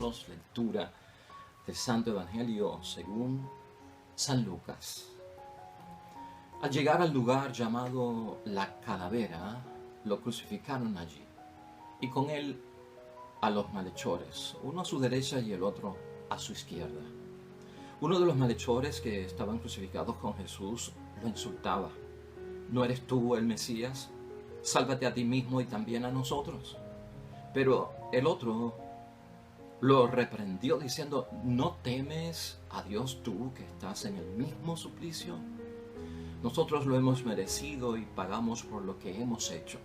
juntos lectura del Santo Evangelio según San Lucas. Al llegar al lugar llamado La Calavera, lo crucificaron allí, y con él a los malhechores, uno a su derecha y el otro a su izquierda. Uno de los malhechores que estaban crucificados con Jesús lo insultaba: ¿no eres tú el Mesías? Sálvate a ti mismo y también a nosotros. Pero el otro lo reprendió diciendo: ¿no temes a Dios tú que estás en el mismo suplicio? Nosotros lo hemos merecido y pagamos por lo que hemos hecho,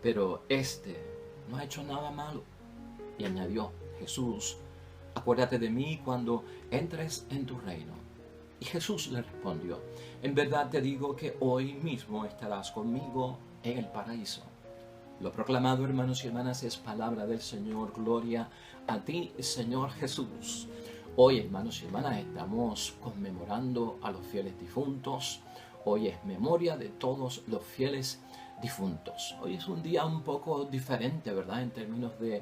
pero este no ha hecho nada malo. Y añadió Jesús: acuérdate de mí cuando entres en tu reino. Y Jesús le respondió: en verdad te digo que hoy mismo estarás conmigo en el paraíso. Lo proclamado, hermanos y hermanas, es palabra del Señor. Gloria a ti, Señor Jesús. Hoy, hermanos y hermanas, estamos conmemorando a los fieles difuntos. Hoy es memoria de todos los fieles difuntos. Hoy es un día un poco diferente, ¿verdad?, en términos de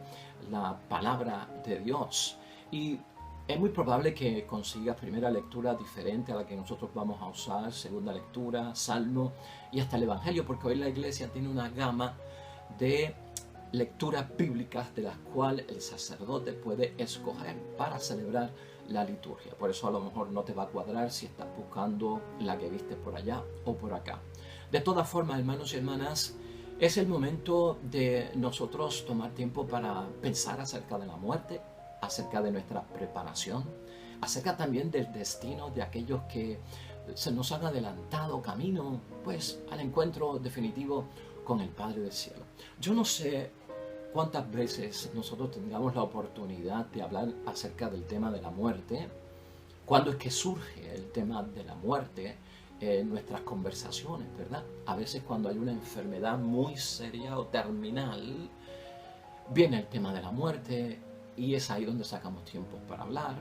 la palabra de Dios. Y es muy probable que consigas primera lectura diferente a la que nosotros vamos a usar, segunda lectura, salmo y hasta el Evangelio, porque hoy la iglesia tiene una gama de lecturas bíblicas de las cuales el sacerdote puede escoger para celebrar la liturgia. Por eso a lo mejor no te va a cuadrar si estás buscando la que viste por allá o por acá. De todas formas, hermanos y hermanas, es el momento de nosotros tomar tiempo para pensar acerca de la muerte, acerca de nuestra preparación, acerca también del destino de aquellos que se nos han adelantado camino, pues, al encuentro definitivo con el Padre del Cielo. Yo no sé cuántas veces nosotros tengamos la oportunidad de hablar acerca del tema de la muerte, cuándo es que surge el tema de la muerte en nuestras conversaciones, ¿verdad? A veces cuando hay una enfermedad muy seria o terminal, viene el tema de la muerte y es ahí donde sacamos tiempo para hablar.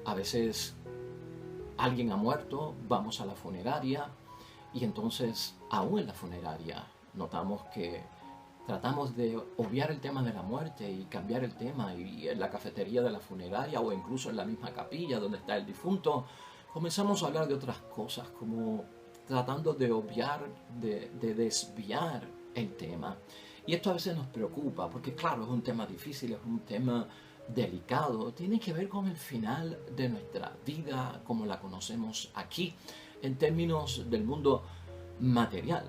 A veces alguien ha muerto, vamos a la funeraria y entonces aún en la funeraria notamos que tratamos de obviar el tema de la muerte y cambiar el tema, y en la cafetería de la funeraria o incluso en la misma capilla donde está el difunto comenzamos a hablar de otras cosas, como tratando de obviar, de desviar el tema. Y esto a veces nos preocupa porque, claro, es un tema difícil, es un tema delicado, tiene que ver con el final de nuestra vida como la conocemos aquí en términos del mundo material.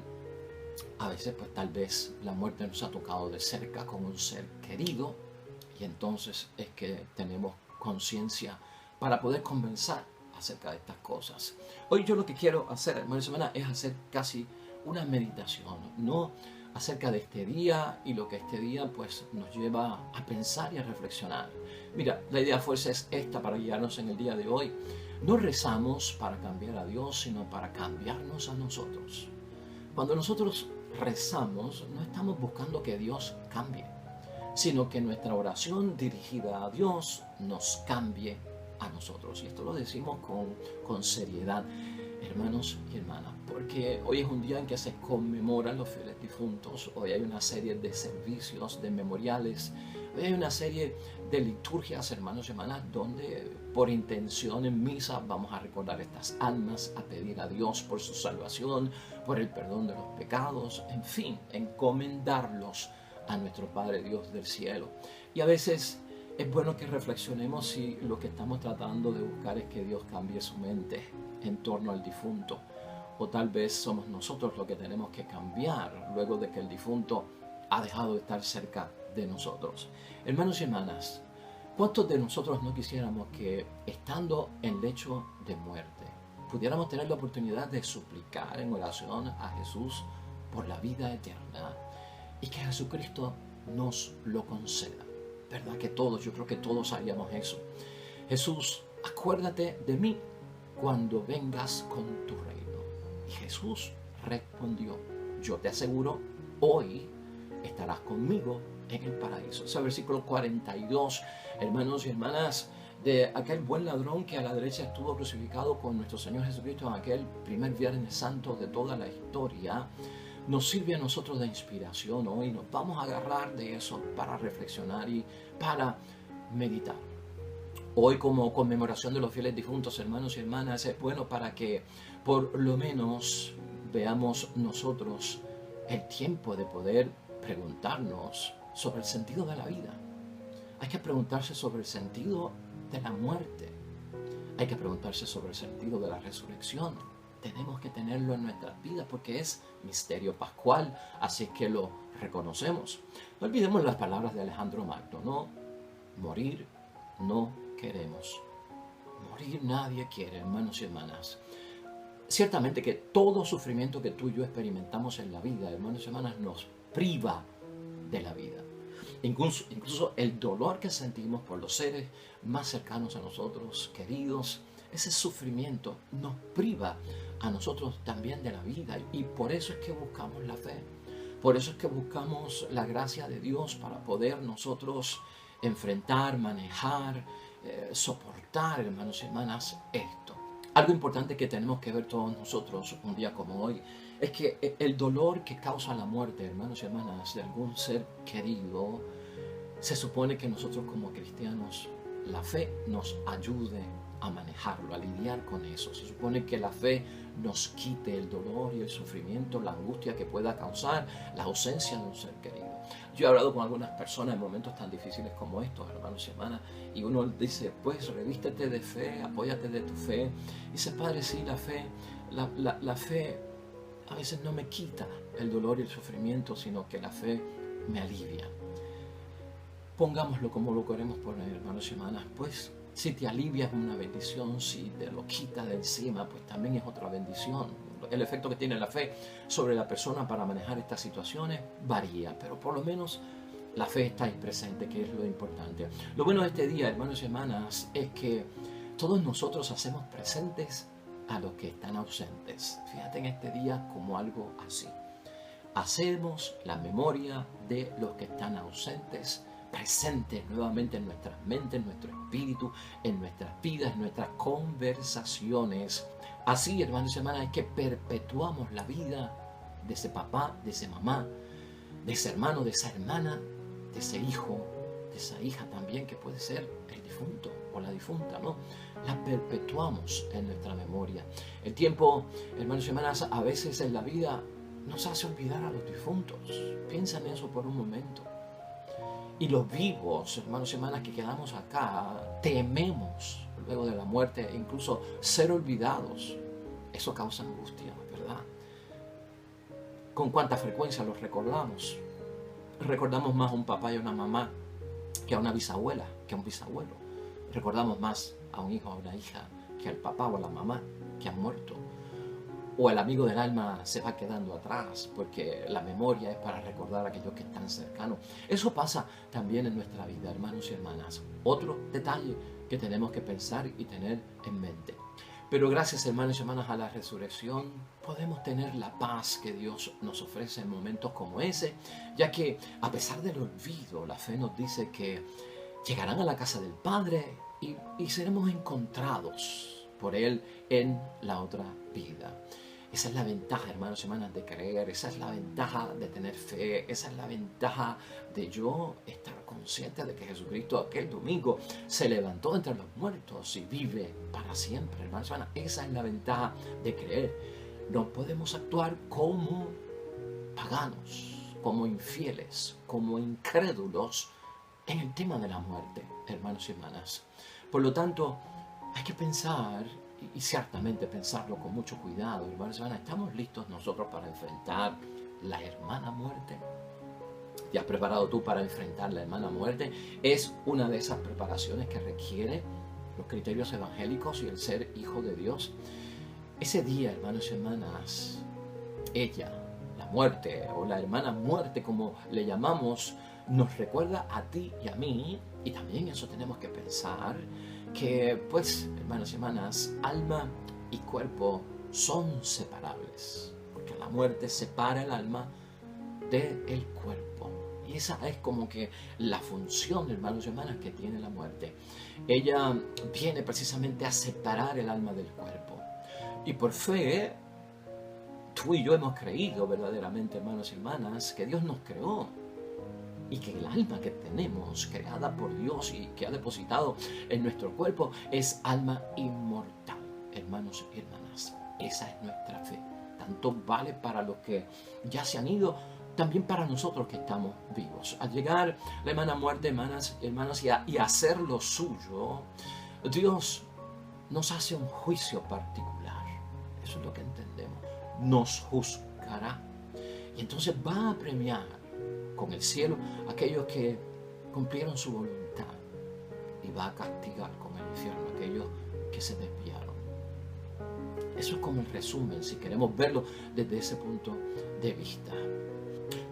A veces pues tal vez la muerte nos ha tocado de cerca con un ser querido y entonces es que tenemos conciencia para poder conversar acerca de estas cosas. Hoy yo lo que quiero hacer, hermanos y hermanas, es hacer casi una meditación, no acerca de este día y lo que este día pues nos lleva a pensar y a reflexionar. Mira, la idea fuerza es esta para guiarnos en el día de hoy. No rezamos para cambiar a Dios, sino para cambiarnos a nosotros. Cuando nosotros rezamos, no estamos buscando que Dios cambie, sino que nuestra oración dirigida a Dios nos cambie a nosotros. Y esto lo decimos con seriedad, hermanos y hermanas, porque hoy es un día en que se conmemoran los fieles difuntos. Hoy hay una serie de servicios, de memoriales, hoy hay una serie de liturgias, hermanos y hermanas, donde por intención en misa vamos a recordar estas almas, a pedir a Dios por su salvación, por el perdón de los pecados, en fin, encomendarlos a nuestro Padre Dios del cielo. Y a veces es bueno que reflexionemos si lo que estamos tratando de buscar es que Dios cambie su mente en torno al difunto, o tal vez somos nosotros los que tenemos que cambiar luego de que el difunto ha dejado de estar cerca de nosotros. Hermanos y hermanas, ¿cuántos de nosotros no quisiéramos que, estando en lecho de muerte, pudiéramos tener la oportunidad de suplicar en oración a Jesús por la vida eterna y que Jesucristo nos lo conceda? ¿Verdad que todos, yo creo que todos haríamos eso? Jesús, acuérdate de mí cuando vengas con tu reino. Y Jesús respondió: yo te aseguro, hoy estarás conmigo en el paraíso. Ese versículo 42, hermanos y hermanas, de aquel buen ladrón que a la derecha estuvo crucificado con nuestro Señor Jesucristo en aquel primer Viernes Santo de toda la historia, nos sirve a nosotros de inspiración hoy. Nos vamos a agarrar de eso para reflexionar y para meditar. Hoy, como conmemoración de los fieles difuntos, hermanos y hermanas, es bueno para que por lo menos veamos nosotros el tiempo de poder preguntarnos sobre el sentido de la vida. Hay que preguntarse sobre el sentido de la muerte. Hay que preguntarse sobre el sentido de la resurrección. Tenemos que tenerlo en nuestras vidas porque es misterio pascual, así que lo reconocemos. No olvidemos las palabras de Alejandro Magno, ¿no? Morir no queremos. Morir nadie quiere, hermanos y hermanas. Ciertamente que todo sufrimiento que tú y yo experimentamos en la vida, hermanos y hermanas, nos priva de la vida. Incluso el dolor que sentimos por los seres más cercanos a nosotros, queridos, ese sufrimiento nos priva a nosotros también de la vida. Y por eso es que buscamos la fe. Por eso es que buscamos la gracia de Dios para poder nosotros enfrentar, manejar, soportar, hermanos y hermanas, esto. Algo importante que tenemos que ver todos nosotros un día como hoy es que el dolor que causa la muerte, hermanos y hermanas, de algún ser querido, se supone que nosotros como cristianos, la fe nos ayude a manejarlo, a lidiar con eso. Se supone que la fe nos quite el dolor y el sufrimiento, la angustia que pueda causar la ausencia de un ser querido. Yo he hablado con algunas personas en momentos tan difíciles como estos, hermanos y hermanas, y uno dice, pues revístete de fe, apóyate de tu fe. Y dice, padre, sí, la fe a veces no me quita el dolor y el sufrimiento, sino que la fe me alivia. Pongámoslo como lo queremos poner, hermanos y hermanas, pues si te alivia es una bendición, si te lo quita de encima, pues también es otra bendición. El efecto que tiene la fe sobre la persona para manejar estas situaciones varía, pero por lo menos la fe está ahí presente, que es lo importante. Lo bueno de este día, hermanos y hermanas, es que todos nosotros hacemos presentes a los que están ausentes. Fíjate en este día como algo así. Hacemos la memoria de los que están ausentes presentes nuevamente en nuestras mentes, en nuestro espíritu, en nuestras vidas, en nuestras conversaciones. Así, hermanos y hermanas, es que perpetuamos la vida de ese papá, de esa mamá, de ese hermano, de esa hermana, de ese hijo, de esa hija también, que puede ser el difunto o la difunta, ¿no? La perpetuamos en nuestra memoria. El tiempo, hermanos y hermanas, a veces en la vida nos hace olvidar a los difuntos. Piensa en eso por un momento. Y los vivos, hermanos y hermanas, que quedamos acá, tememos luego de la muerte, e incluso ser olvidados. Eso causa angustia, ¿verdad? ¿Con cuánta frecuencia los recordamos? Recordamos más a un papá y a una mamá que a una bisabuela, que a un bisabuelo. Recordamos más a un hijo o a una hija que al papá o a la mamá que han muerto. O el amigo del alma se va quedando atrás porque la memoria es para recordar a aquellos que están cercanos. Eso pasa también en nuestra vida, hermanos y hermanas. Otro detalle que tenemos que pensar y tener en mente. Pero gracias, hermanos y hermanas, a la resurrección podemos tener la paz que Dios nos ofrece en momentos como ese, ya que a pesar del olvido, la fe nos dice que llegarán a la casa del Padre y seremos encontrados por Él en la otra vida. Esa es la ventaja, hermanos y hermanas, de creer. Esa es la ventaja de tener fe. Esa es la ventaja de yo estar consciente de que Jesucristo aquel domingo se levantó entre los muertos y vive para siempre, hermanos y hermanas. Esa es la ventaja de creer. No podemos actuar como paganos, como infieles, como incrédulos en el tema de la muerte, hermanos y hermanas. Por lo tanto, hay que pensar, y ciertamente pensarlo con mucho cuidado, hermanos y hermanas. ¿Estamos listos nosotros para enfrentar la hermana muerte? ¿Te has preparado tú para enfrentar la hermana muerte? Es una de esas preparaciones que requiere los criterios evangélicos y el ser hijo de Dios. Ese día, hermanos y hermanas, ella, la muerte o la hermana muerte, como le llamamos, nos recuerda a ti y a mí, y también eso tenemos que pensar, que pues, hermanos y hermanas, alma y cuerpo son separables, porque la muerte separa el alma del cuerpo. Y esa es como que la función, hermanos y hermanas, que tiene la muerte. Ella viene precisamente a separar el alma del cuerpo. Y por fe, tú y yo hemos creído verdaderamente, hermanos y hermanas, que Dios nos creó y que el alma que tenemos, creada por Dios y que ha depositado en nuestro cuerpo, es alma inmortal. Hermanos y hermanas, esa es nuestra fe. Tanto vale para los que ya se han ido, también para nosotros que estamos vivos. Al llegar la hermana muerte, hermanas, y hacer lo suyo, Dios nos hace un juicio particular. Eso es lo que entendemos. Nos juzgará. Y entonces va a premiar con el cielo a aquellos que cumplieron su voluntad. Y va a castigar con el infierno a aquellos que se desviaron. Eso es como el resumen, si queremos verlo desde ese punto de vista.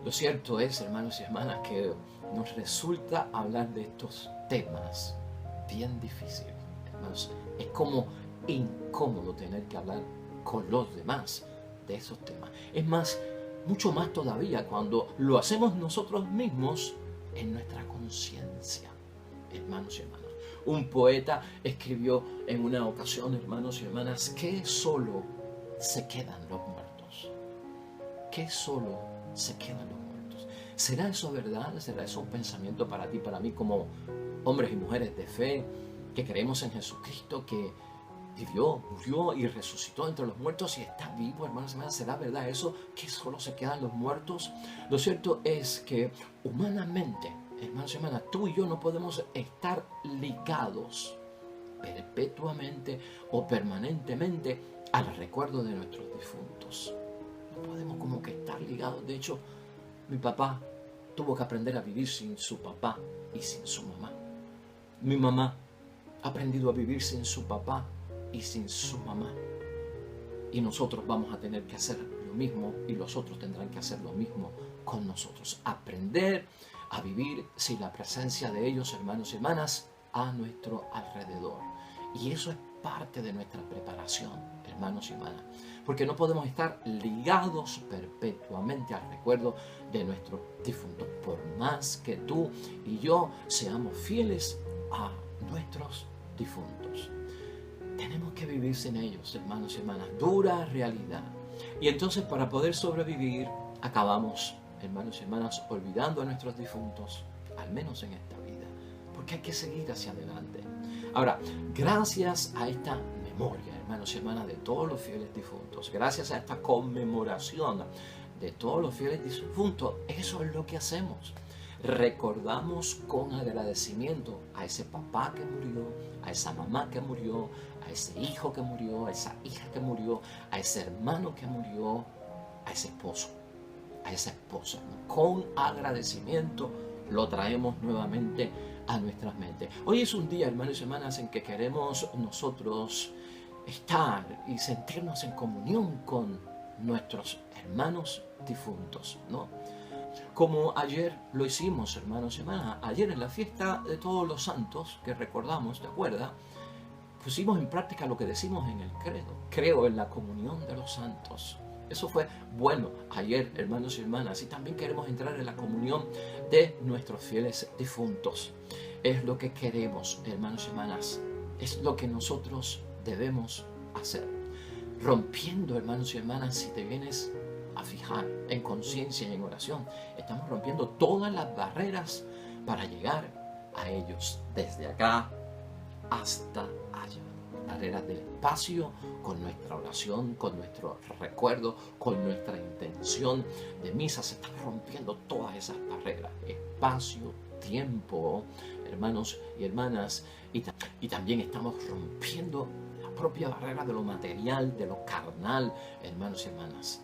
Lo cierto es, hermanos y hermanas, que nos resulta hablar de estos temas bien difíciles. Hermanos, es como incómodo tener que hablar con los demás de esos temas. Es más, mucho más todavía cuando lo hacemos nosotros mismos en nuestra conciencia, hermanos y hermanas. Un poeta escribió en una ocasión, hermanos y hermanas, que solo se quedan los muertos. Que solo se quedan los muertos. ¿Será eso verdad? ¿Será eso un pensamiento para ti, para mí, como hombres y mujeres de fe, que creemos en Jesucristo, que vivió, murió y resucitó entre los muertos y está vivo, hermanos y hermanas? ¿Será verdad eso, que solo se quedan los muertos? Lo cierto es que humanamente, hermanos y hermanas, tú y yo no podemos estar ligados perpetuamente o permanentemente al recuerdo de nuestros difuntos. No podemos como que estar ligados. De hecho, mi papá tuvo que aprender a vivir sin su papá y sin su mamá. Mi mamá ha aprendido a vivir sin su papá y sin su mamá. Y nosotros vamos a tener que hacer lo mismo y los otros tendrán que hacer lo mismo con nosotros. Aprender a vivir sin la presencia de ellos, hermanos y hermanas, a nuestro alrededor. Y eso es parte de nuestra preparación, hermanos y hermanas. Porque no podemos estar ligados perpetuamente al recuerdo de nuestros difuntos. Por más que tú y yo seamos fieles a nuestros difuntos, tenemos que vivir sin ellos, hermanos y hermanas. Dura realidad. Y entonces, para poder sobrevivir, acabamos, hermanos y hermanas, olvidando a nuestros difuntos, al menos en esta vida, porque hay que seguir hacia adelante. Ahora, gracias a esta memoria, hermanos y hermanas, de todos los fieles difuntos, gracias a esta conmemoración de todos los fieles difuntos, eso es lo que hacemos. Recordamos con agradecimiento a ese papá que murió, a esa mamá que murió, a ese hijo que murió, a esa hija que murió, a ese hermano que murió, a ese esposo, a esa esposa. Con agradecimiento lo traemos nuevamente a nuestras mentes. Hoy es un día, hermanos y hermanas, en que queremos nosotros estar y sentirnos en comunión con nuestros hermanos difuntos, ¿no? Como ayer lo hicimos, hermanos y hermanas. Ayer en la fiesta de todos los santos, que recordamos, ¿te acuerdas? Pusimos en práctica lo que decimos en el credo. Creo en la comunión de los santos. Eso fue bueno ayer, hermanos y hermanas. Y también queremos entrar en la comunión de nuestros fieles difuntos. Es lo que queremos, hermanos y hermanas. Es lo que nosotros debemos hacer. Rompiendo, hermanos y hermanas, si te vienes a fijar en conciencia y en oración, estamos rompiendo todas las barreras para llegar a ellos, desde acá hasta allá. Barreras del espacio, con nuestra oración, con nuestro recuerdo, con nuestra intención de misa. Se están rompiendo todas esas barreras, espacio, tiempo, hermanos y hermanas, y también estamos rompiendo la propia barrera de lo material, de lo carnal, hermanos y hermanas.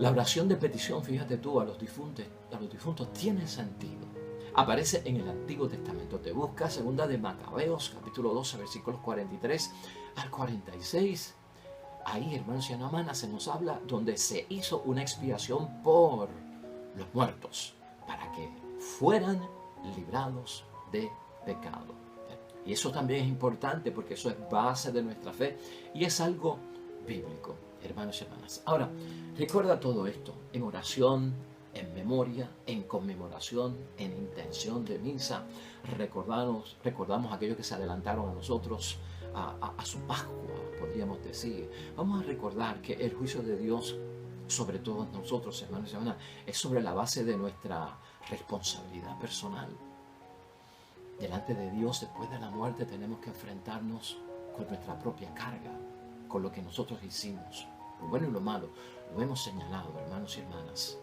La oración de petición, fíjate tú, a los difuntos tiene sentido. Aparece en el Antiguo Testamento. Te busca segunda de Macabeos, capítulo 12, versículos 43 al 46. Ahí, hermanos y hermanas, se nos habla donde se hizo una expiación por los muertos, para que fueran librados de pecado. Y eso también es importante, porque eso es base de nuestra fe y es algo bíblico, hermanos y hermanas. Ahora, recuerda todo esto en oración, en memoria, en conmemoración, en intención de misa. Recordamos a aquellos que se adelantaron a nosotros, a su Pascua, podríamos decir. Vamos a recordar que el juicio de Dios sobre todos nosotros, hermanos y hermanas, es sobre la base de nuestra responsabilidad personal. Delante de Dios, después de la muerte, tenemos que enfrentarnos con nuestra propia carga, con lo que nosotros hicimos, lo bueno y lo malo, lo hemos señalado, hermanos y hermanas.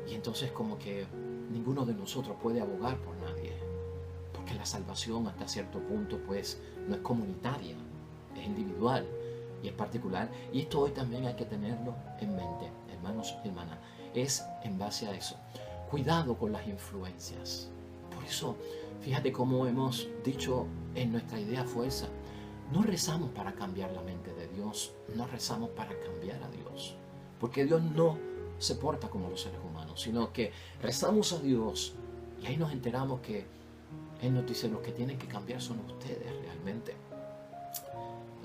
Y entonces como que ninguno de nosotros puede abogar por nadie, porque la salvación hasta cierto punto pues no es comunitaria, es individual y es particular. Y esto hoy también hay que tenerlo en mente, hermanos y hermanas. Es en base a eso. Cuidado con las influencias. Por eso, fíjate cómo hemos dicho en nuestra idea fuerza, no rezamos para cambiar la mente de Dios, no rezamos para cambiar a Dios, porque Dios no se porta como los seres humanos, sino que rezamos a Dios y ahí nos enteramos que Él nos dice los que tienen que cambiar son ustedes realmente.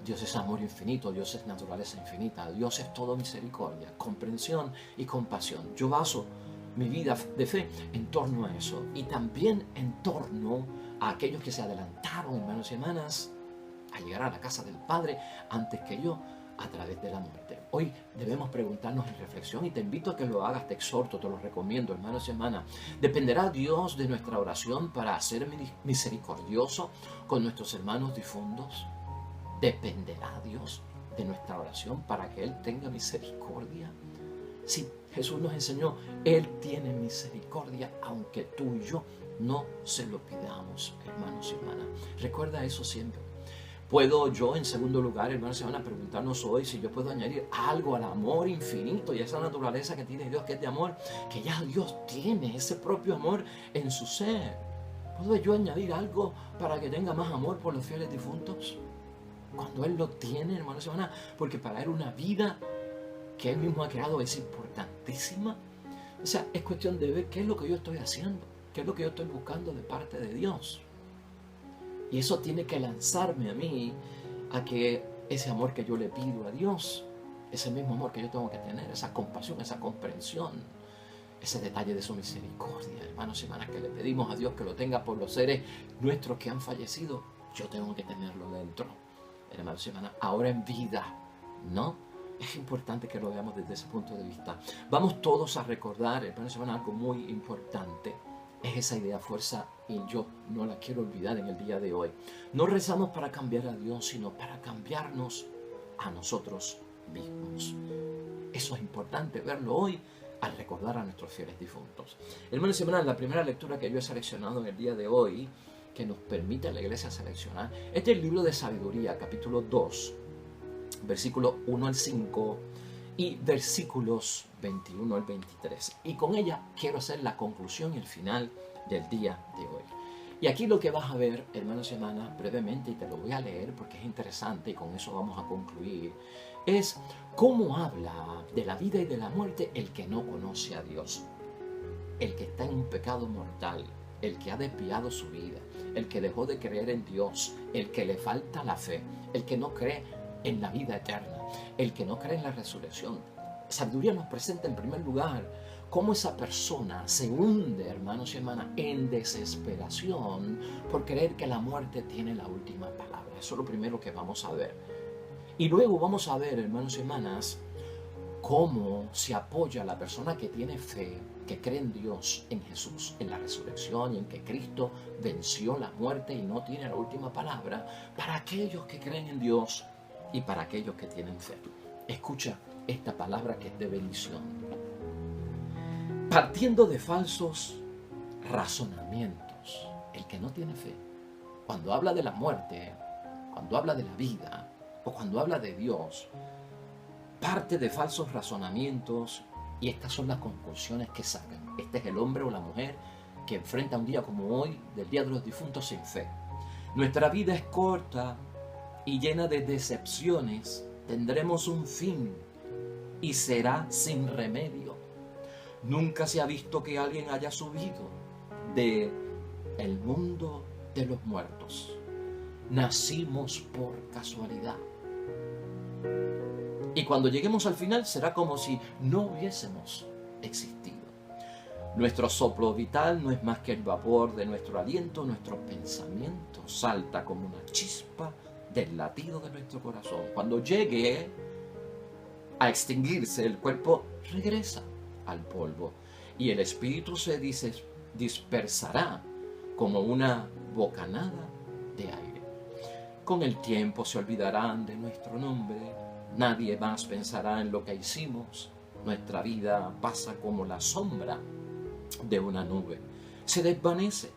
Dios es amor infinito, Dios es naturaleza infinita, Dios es todo misericordia, comprensión y compasión. Yo baso mi vida de fe en torno a eso y también en torno a aquellos que se adelantaron, hermanos y hermanas, a llegar a la casa del Padre antes que yo a través de la muerte. Hoy debemos preguntarnos en reflexión y te invito a que lo hagas, te exhorto, te lo recomiendo, hermanos y hermanas. ¿Dependerá Dios de nuestra oración para ser misericordioso con nuestros hermanos difuntos? ¿Dependerá Dios de nuestra oración para que Él tenga misericordia? Sí, Jesús nos enseñó, Él tiene misericordia aunque tú y yo no se lo pidamos, hermanos y hermanas. Recuerda eso siempre. ¿Puedo yo, en segundo lugar, hermanos, se van a preguntarnos hoy si yo puedo añadir algo al amor infinito y a esa naturaleza que tiene Dios, que es de amor, que ya Dios tiene ese propio amor en su ser? ¿Puedo yo añadir algo para que tenga más amor por los fieles difuntos? Cuando Él lo tiene, hermanos y hermanas, porque para Él una vida que Él mismo ha creado es importantísima. O sea, es cuestión de ver qué es lo que yo estoy haciendo, qué es lo que yo estoy buscando de parte de Dios. Y eso tiene que lanzarme a mí a que ese amor que yo le pido a Dios, ese mismo amor que yo tengo que tener, esa compasión, esa comprensión, ese detalle de su misericordia, hermanos y hermanas, que le pedimos a Dios que lo tenga por los seres nuestros que han fallecido, yo tengo que tenerlo dentro, hermanos y hermanas, ahora en vida, ¿no? Es importante que lo veamos desde ese punto de vista. Vamos todos a recordar, hermanos y hermanas, algo muy importante. Es esa idea fuerza y yo no la quiero olvidar en el día de hoy. No rezamos para cambiar a Dios, sino para cambiarnos a nosotros mismos. Eso es importante verlo hoy al recordar a nuestros fieles difuntos. Hermanos y hermanas, la primera lectura que yo he seleccionado en el día de hoy, que nos permite a la iglesia seleccionar, es del libro de Sabiduría, capítulo 2, versículo 1 al 5 y versículos 21 al 23. Y con ella quiero hacer la conclusión y el final del día de hoy. Y aquí lo que vas a ver, hermanos y hermanas, brevemente, y te lo voy a leer porque es interesante y con eso vamos a concluir, es cómo habla de la vida y de la muerte el que no conoce a Dios, el que está en un pecado mortal, el que ha desviado su vida, el que dejó de creer en Dios, el que le falta la fe, el que no cree en la vida eterna, el que no cree en la resurrección. Sabiduría nos presenta en primer lugar cómo esa persona se hunde, hermanos y hermanas, en desesperación por creer que la muerte tiene la última palabra. Eso es lo primero que vamos a ver. Y luego vamos a ver, hermanos y hermanas, cómo se apoya la persona que tiene fe, que cree en Dios, en Jesús, en la resurrección y en que Cristo venció la muerte y no tiene la última palabra, para aquellos que creen en Dios y para aquellos que tienen fe. Escucha esta palabra que es de bendición. Partiendo de falsos razonamientos, el que no tiene fe, cuando habla de la muerte, cuando habla de la vida o cuando habla de Dios, parte de falsos razonamientos y estas son las conclusiones que sacan. Este es el hombre o la mujer que enfrenta un día como hoy, del Día de los Difuntos, sin fe. Nuestra vida es corta y llena de decepciones. Tendremos un fin y será sin remedio. Nunca se ha visto que alguien haya subido de el mundo de los muertos. Nacimos por casualidad. Y cuando lleguemos al final será como si no hubiésemos existido. Nuestro soplo vital no es más que el vapor de nuestro aliento, nuestro pensamiento salta como una chispa del latido de nuestro corazón. Cuando llegue a extinguirse, el cuerpo regresa al polvo y el espíritu se dispersará como una bocanada de aire. Con el tiempo se olvidarán de nuestro nombre, nadie más pensará en lo que hicimos. Nuestra vida pasa como la sombra de una nube, se desvanece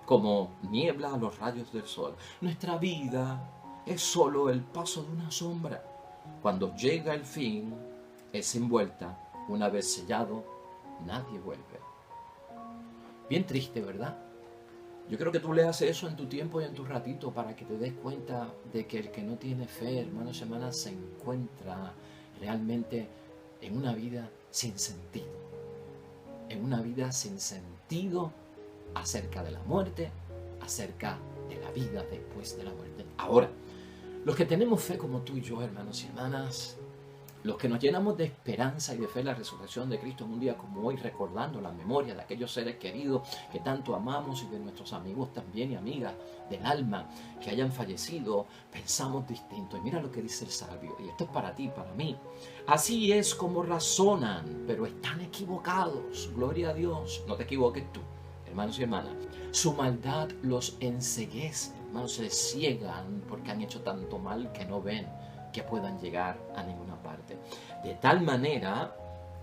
como niebla a los rayos del sol. Nuestra vida es solo el paso de una sombra. Cuando llega el fin, es envuelta, una vez sellado, nadie vuelve. Bien triste, ¿verdad? Yo creo que tú leas eso en tu tiempo y en tu ratito para que te des cuenta de que el que no tiene fe, hermanos y hermanas, se encuentra realmente en una vida sin sentido. En una vida sin sentido acerca de la muerte, acerca de la vida después de la muerte. Ahora, los que tenemos fe como tú y yo, hermanos y hermanas, los que nos llenamos de esperanza y de fe en la resurrección de Cristo en un día como hoy, recordando la memoria de aquellos seres queridos que tanto amamos y de nuestros amigos también y amigas del alma que hayan fallecido, pensamos distinto. Y mira lo que dice el sabio, y esto es para ti, para mí. Así es como razonan, pero están equivocados. Gloria a Dios. No te equivoques tú, hermanos y hermanas. Su maldad los enceguece, hermanos, se ciegan porque han hecho tanto mal que no ven que puedan llegar a ninguna parte. De tal manera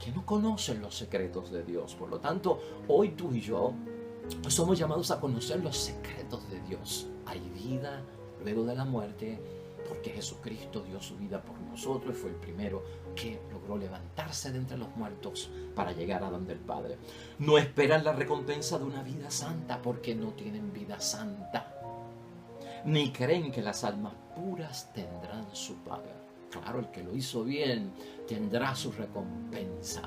que no conocen los secretos de Dios. Por lo tanto, hoy tú y yo somos llamados a conocer los secretos de Dios. Hay vida luego de la muerte porque Jesucristo dio su vida por nosotros y fue el primero que logró levantarse de entre los muertos para llegar a donde el Padre. No esperan la recompensa de una vida santa porque no tienen vida santa, ni creen que las almas puras tendrán su paga. Claro, el que lo hizo bien tendrá su recompensa,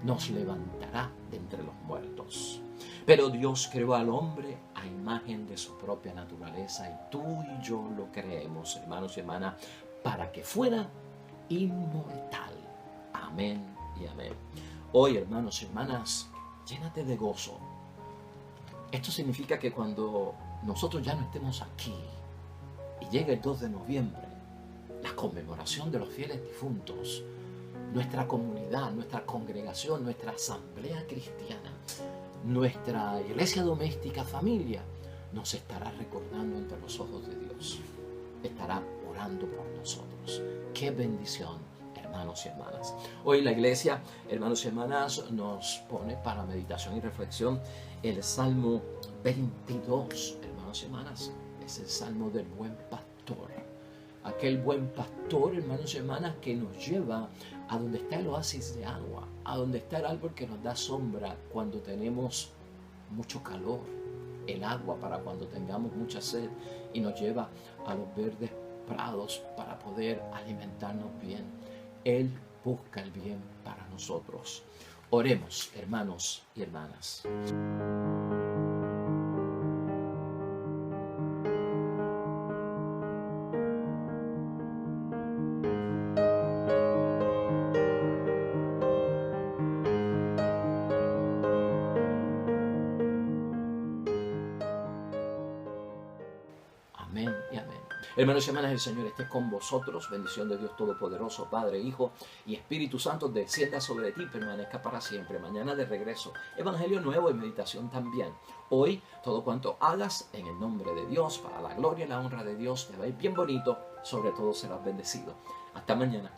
nos levantará de entre los muertos. Pero Dios creó al hombre a imagen de su propia naturaleza y tú y yo lo creemos, hermanos y hermanas, para que fuera inmortal. Amén y amén. Hoy, hermanos y hermanas, llénate de gozo. Esto significa que cuando nosotros ya no estemos aquí y llega el 2 de noviembre, la conmemoración de los fieles difuntos, nuestra comunidad, nuestra congregación, nuestra asamblea cristiana, nuestra iglesia doméstica, familia, nos estará recordando entre los ojos de Dios. Estará orando por nosotros. ¡Qué bendición, hermanos y hermanas! Hoy la iglesia, hermanos y hermanas, nos pone para meditación y reflexión el Salmo 22, hermanos y hermanas. Es el Salmo del buen pastor. Aquel buen pastor, hermanos y hermanas, que nos lleva a donde está el oasis de agua, a donde está el árbol que nos da sombra cuando tenemos mucho calor, el agua para cuando tengamos mucha sed, y nos lleva a los verdes prados para poder alimentarnos bien. Él busca el bien para nosotros. Oremos, hermanos y hermanas. Amén y amén. Hermanos y hermanas, el Señor esté con vosotros. Bendición de Dios Todopoderoso, Padre, Hijo y Espíritu Santo, descienda sobre ti, permanezca para siempre. Mañana de regreso, Evangelio nuevo y meditación también. Hoy, todo cuanto hagas en el nombre de Dios, para la gloria y la honra de Dios, te va a ir bien bonito. Sobre todo serás bendecido. Hasta mañana.